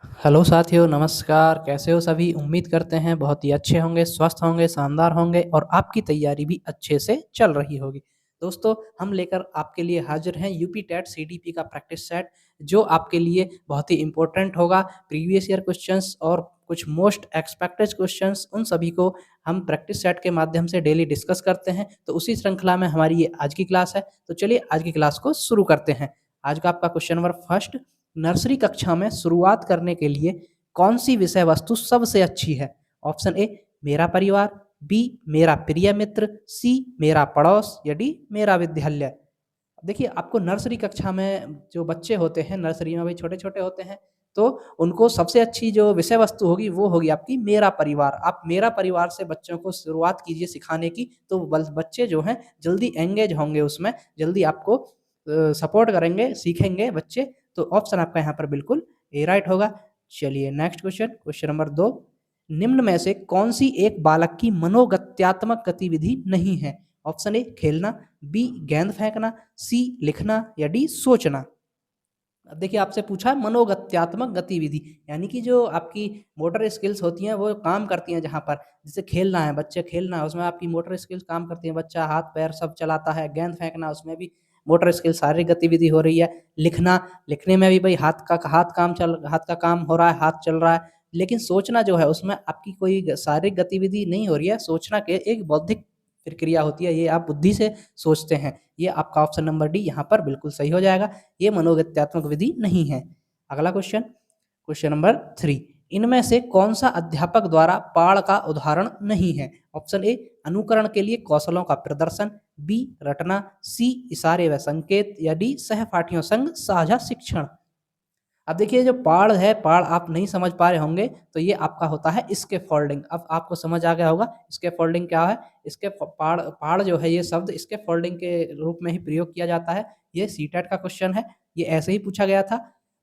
Hello साथियों, नमस्कार। कैसे हो सभी? उम्मीद करते हैं बहुत ही अच्छे होंगे, स्वस्थ होंगे, शानदार होंगे और आपकी तैयारी भी अच्छे से चल रही होगी। दोस्तों, हम लेकर आपके लिए हाजिर हैं यूपी टेट सीडीपी का प्रैक्टिस सेट, जो आपके लिए बहुत ही इम्पोर्टेंट होगा। प्रीवियस ईयर क्वेश्चंस और कुछ मोस्ट एक्सपेक्टेड क्वेश्चंस, उन सभी को हम प्रैक्टिस सेट के माध्यम से डेली डिस्कस करते हैं। तो उसी श्रृंखला में हमारी ये आज की क्लास है। तो चलिए आज की क्लास को शुरू करते हैं। आज का आपका क्वेश्चन नंबर फर्स्ट: नर्सरी कक्षा में शुरुआत करने के लिए कौन सी विषय वस्तु सबसे अच्छी है? ऑप्शन ए मेरा परिवार, बी मेरा प्रिय मित्र, सी मेरा पड़ोस या डी मेरा विद्यालय। देखिए, आपको नर्सरी कक्षा में जो बच्चे होते हैं, नर्सरी में भाई छोटे छोटे होते हैं, तो उनको सबसे अच्छी जो विषय वस्तु होगी वो होगी आपकी मेरा परिवार। आप मेरा परिवार से बच्चों को शुरुआत कीजिए सिखाने की, तो बच्चे जो हैं जल्दी एंगेज होंगे उसमें, जल्दी आपको सपोर्ट करेंगे, सीखेंगे बच्चे। तो ऑप्शन आपका यहाँ पर बिल्कुल ए राइट होगा। चलिए नेक्स्ट क्वेश्चन, क्वेश्चन नंबर 2: निम्न में से कौन सी एक बालक की मनोगत्यात्मक गतिविधि नहीं है? ऑप्शन ए खेलना, बी गेंद फेंकना, सी लिखना या डी सोचना। अब देखिए, आपसे पूछा है मनोगत्यात्मक गतिविधि, यानी कि जो आपकी मोटर स्किल्स होती हैं वो काम करती हैं जहाँ पर, जैसे खेलना है, बच्चे खेलना है, उसमें आपकी मोटर स्किल्स काम करती हैं, बच्चा हाथ पैर सब चलाता है। गेंद फेंकना, उसमें भी मोटर स्किल शारीरिक गतिविधि हो रही है। लिखना, लिखने में भी भाई हाथ का काम हो रहा है, हाथ चल रहा है। लेकिन सोचना जो है उसमें आपकी कोई शारीरिक गतिविधि नहीं हो रही है। सोचना के एक बौद्धिक प्रक्रिया होती है, ये आप बुद्धि से सोचते हैं। ये आपका ऑप्शन नंबर डी यहाँ पर बिल्कुल सही हो जाएगा। ये मनोगत्यात्मक विधि नहीं है। अगला क्वेश्चन, क्वेश्चन नंबर 3: इनमें से कौन सा अध्यापक द्वारा पाठ का उदाहरण नहीं है? ऑप्शन ए अनुकरण के लिए कौशलों का प्रदर्शन, बी रटना, सी इशारे व संकेत या डी सहपाठियों संग साझा शिक्षण। अब देखिए, जो पाढ़ है, पाढ़ आप नहीं समझ पा रहे होंगे, तो ये आपका होता है स्कैफोल्डिंग। अब आपको समझ आ गया होगा स्कैफोल्डिंग क्या है। इसके पाढ़ पाढ़ जो है, ये शब्द स्कैफोल्डिंग के रूप में ही प्रयोग किया जाता है। ये सीटेट का क्वेश्चन है, ये ऐसे ही पूछा गया था,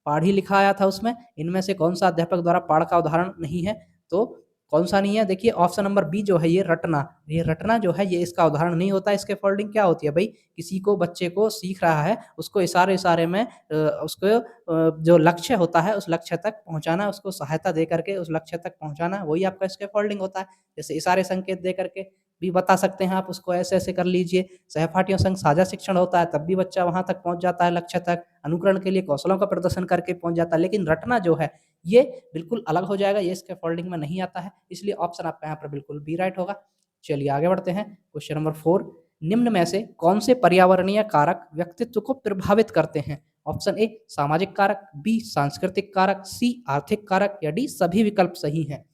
पाढ़ ही लिखा आया था उसमें। इनमें से कौन सा अध्यापक द्वारा पाढ़ का उदाहरण नहीं है? तो कौन सा नहीं है? देखिए, ऑप्शन नंबर बी जो है, ये रटना। ये रटना जो है, ये इसका उदाहरण नहीं होता। स्कैफोल्डिंग क्या होती है भाई? किसी को, बच्चे को सीख रहा है, उसको इशारे इशारे में उसको जो लक्ष्य होता है उस लक्ष्य तक पहुँचाना, उसको सहायता दे करके उस लक्ष्य तक पहुँचाना, वही आपका स्कैफोल्डिंग होता है। जैसे इशारे संकेत दे करके भी बता सकते हैं आप, उसको ऐसे-ऐसे कर लीजिए। सहपाठियों संग साझा शिक्षण होता है, तब भी बच्चा वहाँ तक पहुँच जाता है लक्ष्य तक। अनुकरण के लिए कौशलों का प्रदर्शन करके पहुँच जाता है। लेकिन रटना जो है, ये बिल्कुल अलग हो जाएगा, ये स्कैफोल्डिंग में नहीं आता है। इसलिए ऑप्शन आपका यहाँ पर बिल्कुल बी राइट होगा। चलिए आगे बढ़ते हैं। क्वेश्चन नंबर 4: निम्न में से कौन से पर्यावरणीय कारक व्यक्तित्व को प्रभावित करते हैं? ऑप्शन ए सामाजिक कारक, बी सांस्कृतिक कारक, सी आर्थिक कारक या डी सभी विकल्प सही हैं।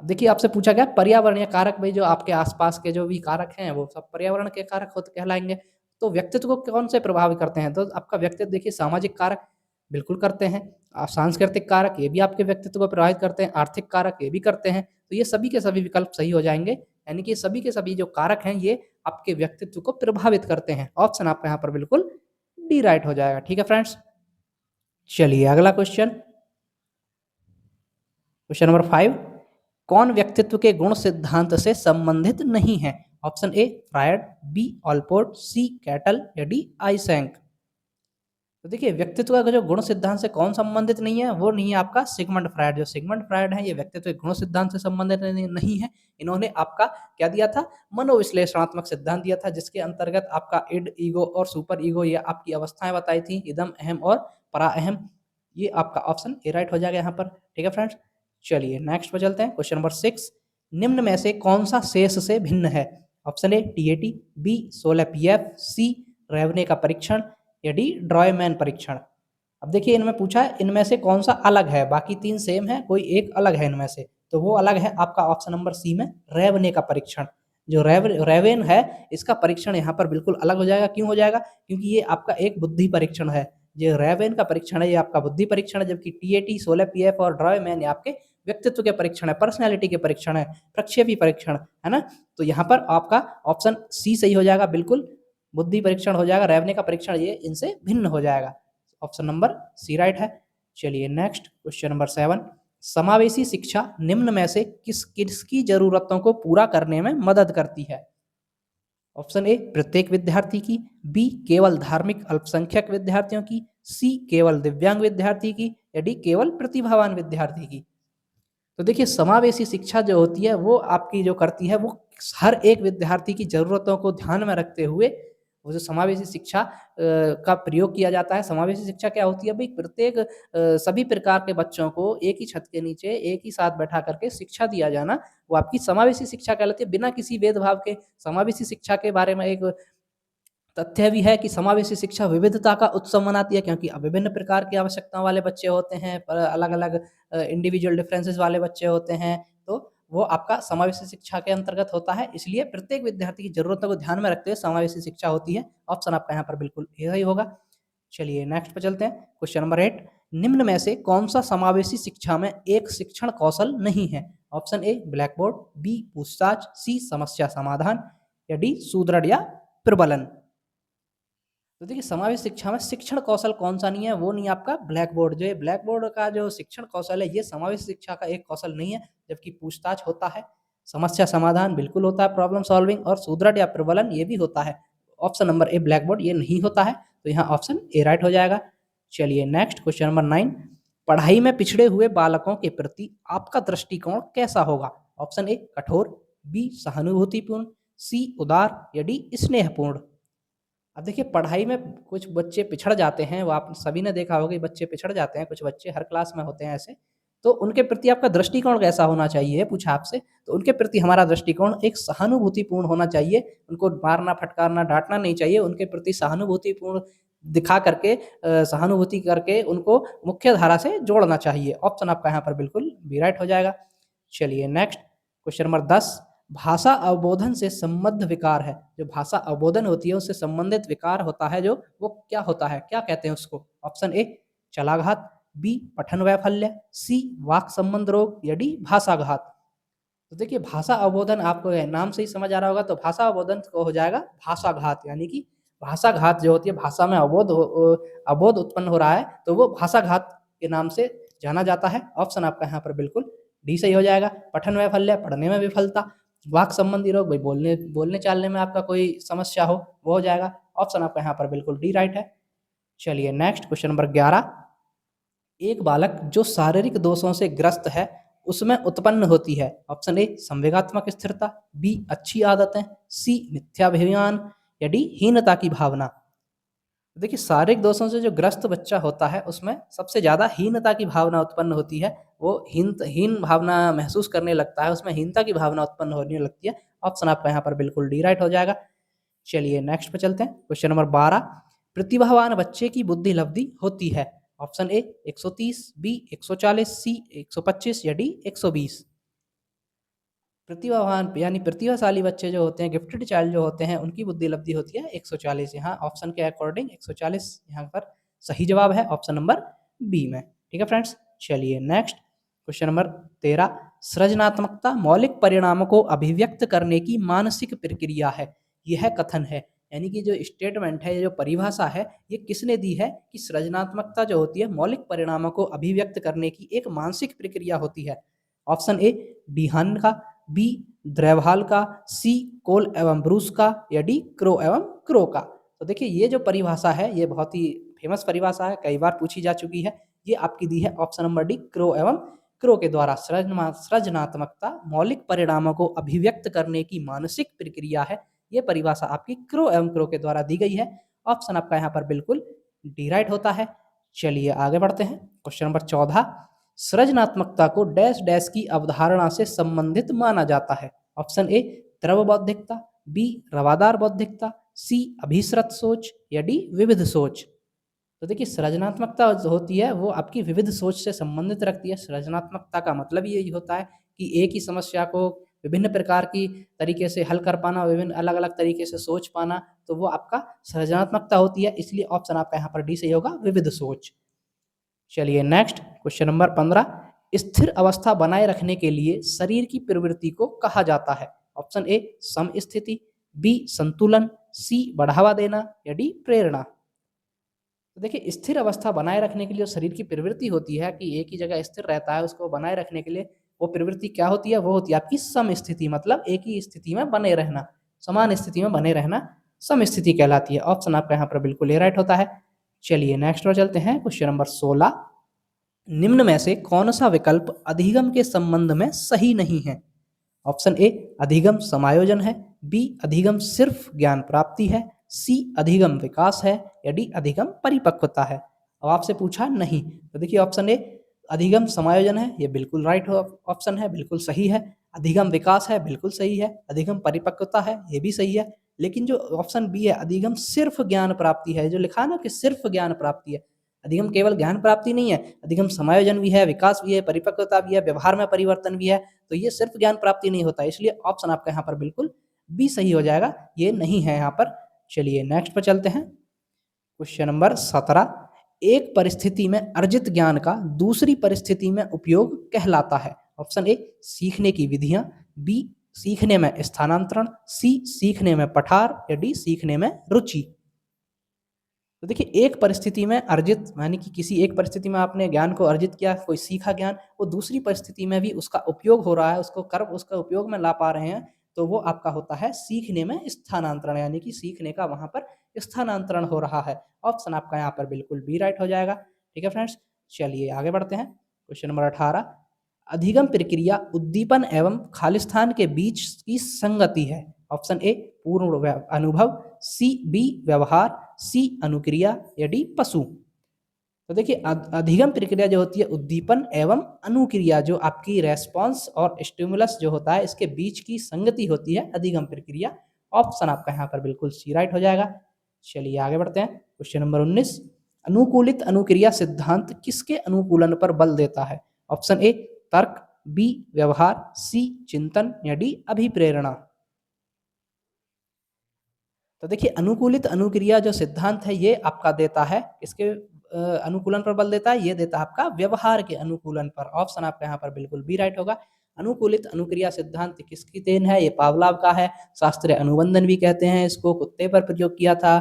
अब देखिए, आपसे पूछा गया पर्यावरणीय कारक, भाई जो आपके आसपास के जो भी कारक हैं वो सब पर्यावरण के कारक होते कहलाएंगे। तो व्यक्तित्व को कौन से प्रभावित करते हैं? तो आपका व्यक्तित्व देखिए, सामाजिक कारक बिल्कुल करते हैं, सांस्कृतिक कारक ये भी आपके व्यक्तित्व को प्रभावित करते हैं, आर्थिक कारक ये भी करते हैं। तो ये सभी के सभी विकल्प सही हो जाएंगे, यानी कि सभी के सभी जो कारक हैं ये आपके व्यक्तित्व को प्रभावित करते हैं। ऑप्शन आपका यहाँ पर बिल्कुल डी राइट हो जाएगा। ठीक है फ्रेंड्स, चलिए अगला क्वेश्चन, क्वेश्चन नंबर 5: कौन व्यक्तित्व के गुण सिद्धांत से संबंधित नहीं है? Option A Freud, B Allport, C Cattell या डी आइसेंक। तो देखिए, व्यक्तित्व का जो गुण सिद्धांत से कौन संबंधित नहीं है, वो नहीं है आपका सिगमंड फ्रायड। जो सिगमंड फ्रायड है, ये व्यक्तित्व के गुण सिद्धांत से संबंधित नहीं है। इन्होंने आपका क्या दिया था? मनोविश्लेषणात्मक सिद्धांत दिया था, जिसके अंतर्गत आपका इड, ईगो और सुपर ईगो, ये आपकी अवस्थाएं बताई थी, इदम, अहम और परा अहम। ये आपका ऑप्शन ए राइट हो जाएगा यहाँ पर। ठीक है फ्रेंड्स, चलिए नेक्स्ट पर चलते हैं। क्वेश्चन नंबर 6: निम्न में से कौन सा शेष से भिन्न है? Option A TAT, B 16 PF, C रेवने का परीक्षण या डी ड्रॉयमैन परीक्षण। अब देखिए, इनमें पूछा है इनमें से कौन सा अलग है, बाकी तीन सेम है, कोई एक अलग है इनमें से, तो वो अलग है आपका ऑप्शन नंबर सी में रेवने का परीक्षण। जो रेवेन है, इसका परीक्षण यहाँ पर बिल्कुल अलग हो जाएगा। क्यों हो जाएगा? क्योंकि ये आपका एक बुद्धि परीक्षण है। जो रेवेन का परीक्षण है, ये आपका बुद्धि परीक्षण है, जबकि टीएटी, 16 पीएफ और ड्रॉयमैन ये आपके व्यक्तित्व के परीक्षण है, पर्सनैलिटी के परीक्षण है, प्रक्षेपी परीक्षण है ना। तो यहाँ पर आपका ऑप्शन सी सही हो जाएगा, बिल्कुल बुद्धि परीक्षण हो जाएगा, रेवने का परीक्षण ये इनसे भिन्न हो जाएगा। ऑप्शन नंबर सी राइट है। चलिए नेक्स्ट, क्वेश्चन नंबर 7: समावेशी शिक्षा निम्न में से किसकी जरूरतों को पूरा करने में मदद करती है? ऑप्शन ए प्रत्येक विद्यार्थी की, बी केवल धार्मिक अल्पसंख्यक विद्यार्थियों की, सी केवल दिव्यांग विद्यार्थी की, या डी केवल प्रतिभावान विद्यार्थी की। तो देखिए समावेशी शिक्षा जो होती है वो आपकी जो करती है वो हर एक विद्यार्थी की ज़रूरतों को ध्यान में रखते हुए वो जो समावेशी शिक्षा का प्रयोग किया जाता है। समावेशी शिक्षा क्या होती है भई, प्रत्येक सभी प्रकार के बच्चों को एक ही छत के नीचे एक ही साथ बैठा करके शिक्षा दिया जाना, वो आपकी समावेशी शिक्षा कहलाती है, बिना किसी भेदभाव के। समावेशी शिक्षा के बारे में एक तथ्य भी है कि समावेशी शिक्षा विविधता का उत्सव मनाती है, क्योंकि विभिन्न प्रकार की आवश्यकताओं वाले बच्चे होते हैं, अलग-अलग इंडिविजुअल डिफरेंसेस वाले बच्चे होते हैं, तो वो आपका समावेशी शिक्षा के अंतर्गत होता है। इसलिए प्रत्येक विद्यार्थी की ज़रूरतों को ध्यान में रखते हुए समावेशी शिक्षा होती है। ऑप्शन आपका यहाँ पर बिल्कुल यही होगा। चलिए नेक्स्ट पे चलते हैं। क्वेश्चन नंबर 8, निम्न में से कौन-सा समावेशी शिक्षा में एक शिक्षण कौशल नहीं है? Option A blackboard, B पूछताछ, सी समस्या समाधान, या डी सुदृढ़ या प्रबलन। तो देखिए समावेश शिक्षा में शिक्षण कौशल कौन-सा नहीं है, वो नहीं है आपका ब्लैक बोर्ड। जो ये ब्लैक बोर्ड का जो शिक्षण कौशल है, ये समावेश शिक्षा का एक कौशल नहीं है, जबकि पूछताछ होता है, समस्या समाधान बिल्कुल होता है, प्रॉब्लम सॉल्विंग, और सुदृढ़ या प्रबलन ये भी होता है। Option number A black board ये नहीं होता है, तो यहाँ ऑप्शन ए राइट हो जाएगा। चलिए नेक्स्ट क्वेश्चन नंबर 9, पढ़ाई में पिछड़े हुए बालकों के प्रति आपका दृष्टिकोण कैसा होगा? ऑप्शन ए कठोर, बी सहानुभूतिपूर्ण, सी उदार, या डी स्नेहपूर्ण। अब देखिए पढ़ाई में कुछ बच्चे पिछड़ जाते हैं, वो आप सभी ने देखा होगा कि बच्चे पिछड़ जाते हैं, कुछ बच्चे हर क्लास में होते हैं ऐसे। तो उनके प्रति आपका दृष्टिकोण कैसा होना चाहिए पूछा आपसे, तो उनके प्रति हमारा दृष्टिकोण एक सहानुभूतिपूर्ण होना चाहिए। उनको मारना, फटकारना, डाँटना नहीं चाहिए, उनके प्रति सहानुभूतिपूर्ण दिखा करके सहानुभूति करके उनको मुख्य धारा से जोड़ना चाहिए। ऑप्शन आपका यहाँ पर बिल्कुल बी राइट हो जाएगा। चलिए नेक्स्ट क्वेश्चन नंबर 10, भाषा अवबोधन से संबद्ध विकार है। जो भाषा अवबोधन होती है उससे संबंधित विकार होता है जो, वो क्या होता है, क्या कहते हैं उसको? ऑप्शन ए चलाघात, बी पठन वैफल्य, सी वाक संबंध रोग, या डी भाषाघात। तो देखिए भाषा अवबोधन आपको नाम से ही समझ आ रहा होगा, तो भाषा अवबोधन को हो जाएगा भाषाघात, यानी कि भाषाघात जो होती है, भाषा में अवबोध उत्पन्न हो रहा है, तो वो भाषाघात के नाम से जाना जाता है। ऑप्शन आपका यहाँ पर बिल्कुल डी सही हो जाएगा। पठन वैफल्य पढ़ने में विफलता, वाक संबंधी रोग भाई बोलने बोलने चालने में आपका कोई समस्या हो, वो हो जाएगा। ऑप्शन आपका यहाँ पर बिल्कुल डी राइट है। चलिए नेक्स्ट क्वेश्चन नंबर 11, एक बालक जो शारीरिक दोषों से ग्रस्त है उसमें उत्पन्न होती है। ऑप्शन ए संवेगात्मक स्थिरता, बी अच्छी आदतें, सी मिथ्याभिमान, या डी हीनता की भावना। देखिए शारीरिक दोषों से जो ग्रस्त बच्चा होता है उसमें सबसे ज़्यादा हीनता की भावना उत्पन्न होती है। वो हीन भावना महसूस करने लगता है, उसमें हीनता की भावना उत्पन्न होने लगती है। ऑप्शन आपका यहाँ पर बिल्कुल डी राइट हो जाएगा। चलिए नेक्स्ट पे चलते हैं। क्वेश्चन नंबर 12, प्रतिभावान बच्चे की बुद्धि लब्धि होती है। ऑप्शन ए 130, बी 140, सी 125, या डी 120। प्रतिभावान यानी प्रतिभाशाली बच्चे जो होते हैं, गिफ्टेड चाइल्ड जो होते हैं, उनकी बुद्धि लब्धि होती है 140। यहाँ ऑप्शन के अकॉर्डिंग 140 यहाँ पर सही जवाब है, ऑप्शन नंबर बी में। ठीक है फ्रेंड्स, चलिए नेक्स्ट क्वेश्चन नंबर 13, सृजनात्मकता मौलिक परिणामों को अभिव्यक्त करने की मानसिक प्रक्रिया है। यह कथन है, यानी कि जो स्टेटमेंट है, जो परिभाषा है, ये किसने दी है कि सृजनात्मकता जो होती है मौलिक परिणामों को अभिव्यक्त करने की एक मानसिक प्रक्रिया होती है। ऑप्शन ए डीहान का, बी द्रैवहाल का, सी कोल एवं ब्रूस का, या डी क्रो एवं क्रो का। तो देखिए ये जो परिभाषा है ये बहुत ही फेमस परिभाषा है, कई बार पूछी जा चुकी है। ये आपकी दी है ऑप्शन नंबर डी क्रो एवं क्रो के द्वारा। सृजनात्मकता मौलिक परिणामों को अभिव्यक्त करने की मानसिक प्रक्रिया है। ये परिभाषा आपकी क्रो एवं क्रो के द्वारा दी गई है। ऑप्शन आपका यहाँ पर बिल्कुल डी राइट होता है। चलिए आगे बढ़ते हैं। क्वेश्चन नंबर 14, सृजनात्मकता को डैश डैश की अवधारणा से संबंधित माना जाता है। ऑप्शन ए द्रव बौद्धिकता, बी रवादार बौद्धिकता, सी अभिसृत सोच, या डी विविध सोच। तो देखिए सृजनात्मकता जो होती है वो आपकी विविध सोच से संबंधित रखती है। सृजनात्मकता का मतलब यही होता है कि एक ही समस्या को विभिन्न प्रकार की तरीके से हल कर पाना, विभिन्न अलग अलग तरीके से सोच पाना, तो वो आपका सृजनात्मकता होती है। इसलिए ऑप्शन आपका यहाँ पर डी सही होगा, विविध सोच। चलिए नेक्स्ट क्वेश्चन नंबर 15, स्थिर अवस्था बनाए रखने के लिए शरीर की प्रवृत्ति को कहा जाता है। ऑप्शन ए समस्थिति, बी संतुलन, सी बढ़ावा देना, या डी प्रेरणा। तो देखिए स्थिर अवस्था बनाए रखने के लिए शरीर की प्रवृत्ति होती है कि एक ही जगह स्थिर रहता है, उसको बनाए रखने के लिए वो प्रवृत्ति क्या होती है, वो होती है आपकी समस्थिति, मतलब एक ही स्थिति में बने रहना, समान स्थिति में बने रहना समस्थिति कहलाती है। ऑप्शन आपका यहाँ पर बिल्कुल ए राइट होता है। चलिए नेक्स्ट पर चलते हैं। क्वेश्चन नंबर 16, निम्न में से कौन सा विकल्प अधिगम के संबंध में सही नहीं है? ऑप्शन ए अधिगम समायोजन है, बी अधिगम सिर्फ ज्ञान प्राप्ति है, सी अधिगम विकास है, या डी अधिगम परिपक्वता है। अब आपसे पूछा नहीं, तो देखिए ऑप्शन ए अधिगम समायोजन है, ये बिल्कुल राइट ऑप्शन है, बिल्कुल सही है। अधिगम विकास है, बिल्कुल सही है। अधिगम परिपक्वता है, ये भी सही है। लेकिन जो ऑप्शन बी है अधिगम सिर्फ ज्ञान प्राप्ति है, जो लिखा है ना कि सिर्फ ज्ञान प्राप्ति है, अधिगम केवल ज्ञान प्राप्ति नहीं है, अधिगम समायोजन भी है, विकास भी है, परिपक्वता भी है, व्यवहार में परिवर्तन भी है। तो ये सिर्फ ज्ञान प्राप्ति नहीं होता, इसलिए ऑप्शन आपका यहाँ पर बिल्कुल बी सही हो जाएगा, ये नहीं है यहाँ पर। चलिए नेक्स्ट पर चलते हैं। क्वेश्चन नंबर 17, एक परिस्थिति में अर्जित ज्ञान का दूसरी परिस्थिति में उपयोग कहलाता है। ऑप्शन ए सीखने की विधियां, बी सीखने में स्थानांतरण, सी सीखने में पठार, या डी सीखने में रुचि। तो देखिए एक परिस्थिति में अर्जित यानी कि किसी एक परिस्थिति में आपने ज्ञान को अर्जित किया, कोई सीखा ज्ञान, वो दूसरी परिस्थिति में भी उसका उपयोग हो रहा है, उसको कर्म उसका उपयोग में ला पा रहे हैं, तो वो आपका होता है सीखने में स्थानांतरण, यानी कि सीखने का वहां पर स्थानांतरण हो रहा है। ऑप्शन आपका यहाँ पर बिल्कुल बी राइट हो जाएगा। ठीक है फ्रेंड्स, चलिए आगे बढ़ते हैं। क्वेश्चन नंबर 18, अधिगम प्रक्रिया उद्दीपन एवं खालिस्तान के बीच की संगति है। ऑप्शन ए पूर्ण अनुभव, सी बी व्यवहार, सी अनुक्रिया, या डी पशु। तो देखिए अधिगम प्रक्रिया जो होती है उद्दीपन एवं अनुक्रिया, जो आपकी रेस्पॉन्स और स्टिमुलस जो होता है इसके बीच की संगति होती है अधिगम प्रक्रिया। ऑप्शन आपका यहाँ पर बिल्कुल सी राइट हो जाएगा। चलिए आगे बढ़ते हैं। क्वेश्चन नंबर 19, अनुकूलित अनुक्रिया सिद्धांत किसके अनुकूलन पर बल देता है? ऑप्शन ए तर्क, बी व्यवहार, सी चिंतन, या डी अभिप्रेरणा। तो देखिए अनुकूलित अनुक्रिया जो सिद्धांत है ये आपका देता है इसके अनुकूलन पर बल देता है, ये देता है आपका व्यवहार के अनुकूलन पर। ऑप्शन आपका यहाँ पर बिल्कुल बी राइट होगा। अनुकूलित अनुक्रिया सिद्धांत किसकी देन है? ये पावलाव का है। शास्त्रीय अनुबंधन भी कहते हैं इसको, कुत्ते पर प्रयोग किया था।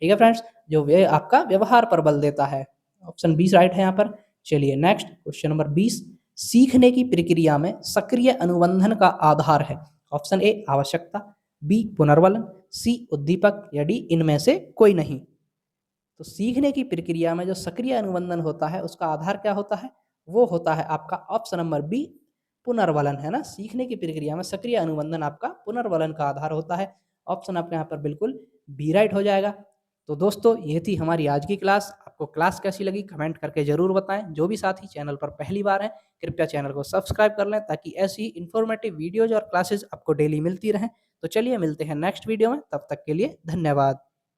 ठीक है फ्रेंड्स, जो वे आपका व्यवहार पर बल देता है। ऑप्शन 20 राइट है यहाँ पर। चलिए नेक्स्ट क्वेश्चन नंबर 20, सीखने की प्रक्रिया में सक्रिय अनुबंधन का आधार है। ऑप्शन ए आवश्यकता, बी पुनर्बलन, सी उद्दीपक, या डी इनमें से कोई नहीं। तो सीखने की प्रक्रिया में जो सक्रिय अनुबंधन होता है उसका आधार क्या होता है? वो होता है आपका ऑप्शन नंबर बी पुनर्बलन, है ना। सीखने की प्रक्रिया में सक्रिय अनुबंधन आपका पुनर्बलन का आधार होता है। ऑप्शन आपका यहाँ पर बिल्कुल बी राइट हो जाएगा। तो दोस्तों ये थी हमारी आज की क्लास। आपको क्लास कैसी लगी कमेंट करके जरूर बताएं। जो भी साथी चैनल पर पहली बार हैं कृपया चैनल को सब्सक्राइब कर लें ताकि ऐसी इंफॉर्मेटिव वीडियोज और क्लासेज आपको डेली मिलती रहें। तो चलिए मिलते हैं नेक्स्ट वीडियो में, तब तक के लिए धन्यवाद।